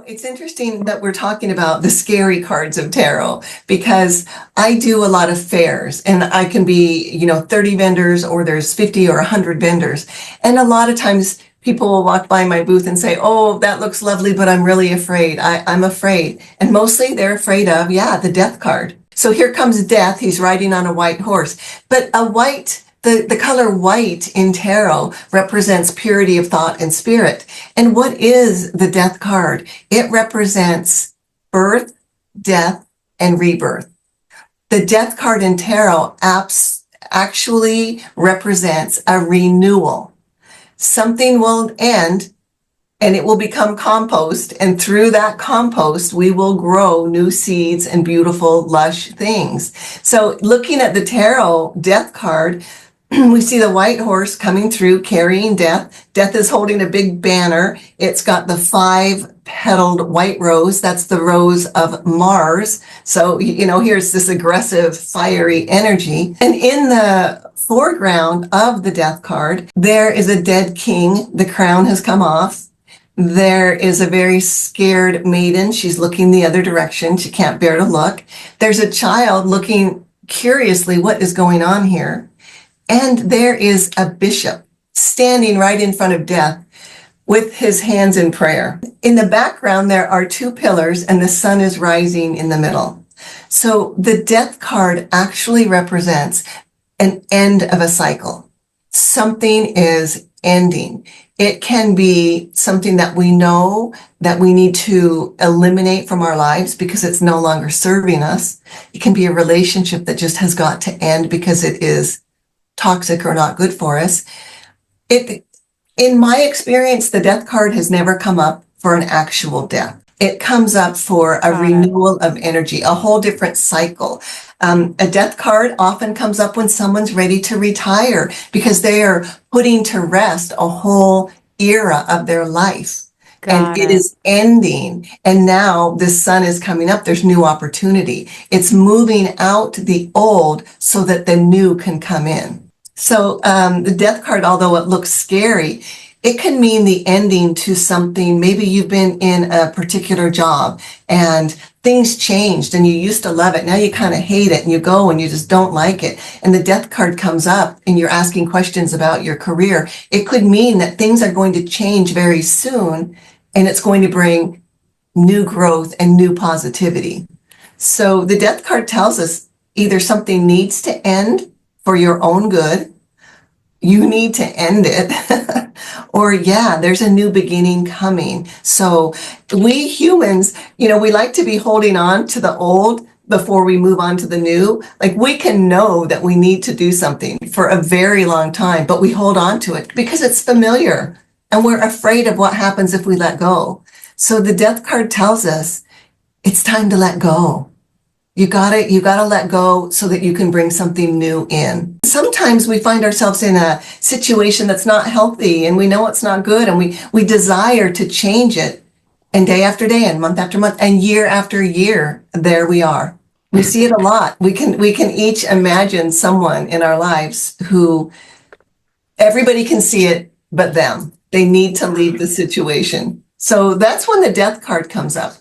It's interesting that we're talking about the scary cards of tarot because I do a lot of fairs and I can be, 30 vendors or there's 50 or 100 vendors. And a lot of times people will walk by my booth and say, oh, that looks lovely, but I'm really afraid. I'm afraid. And mostly they're afraid of, the death card. So here comes death. He's riding on a white horse, but the color white in tarot represents purity of thought and spirit. And what is the death card? It represents birth, death, and rebirth. The death card in tarot actually represents a renewal. Something will end and it will become compost. And through that compost, we will grow new seeds and beautiful, lush things. So looking at the tarot death card, we see the white horse coming through carrying death. Death is holding a big banner. It's got the 5-petaled white rose. That's the rose of Mars. So, here's this aggressive, fiery energy. And in the foreground of the death card, there is a dead king. The crown has come off. There is a very scared maiden. She's looking the other direction. She can't bear to look. There's a child looking curiously, what is going on here? And there is a bishop standing right in front of death with his hands in prayer. In the background, there are 2 pillars and the sun is rising in the middle. So the death card actually represents an end of a cycle. Something is ending. It can be something that we know that we need to eliminate from our lives because it's no longer serving us. It can be a relationship that just has got to end because it is toxic or not good for us. In my experience, the death card has never come up for an actual death. It comes up for a renewal of energy, a whole different cycle. A death card often comes up when someone's ready to retire because they are putting to rest a whole era of their life. And it is ending. And now the sun is coming up. There's new opportunity. It's moving out the old so that the new can come in. So the death card, although it looks scary, it can mean the ending to something. Maybe you've been in a particular job and things changed and you used to love it. Now you kind of hate it and you go and you just don't like it. And the death card comes up and you're asking questions about your career. It could mean that things are going to change very soon and it's going to bring new growth and new positivity. So the death card tells us either something needs to end for your own good, you need to end it, or there's a new beginning coming. So we humans, we like to be holding on to the old before we move on to the new. Like we can know that we need to do something for a very long time, but we hold on to it because it's familiar and we're afraid of what happens if we let go. So the death card tells us it's time to let go. You gotta let go so that you can bring something new in. Sometimes we find ourselves in a situation that's not healthy and we know it's not good and we desire to change it. And day after day and month after month and year after year, there we are. We see it a lot. We can each imagine someone in our lives who everybody can see it but them. They need to leave the situation. So that's when the death card comes up.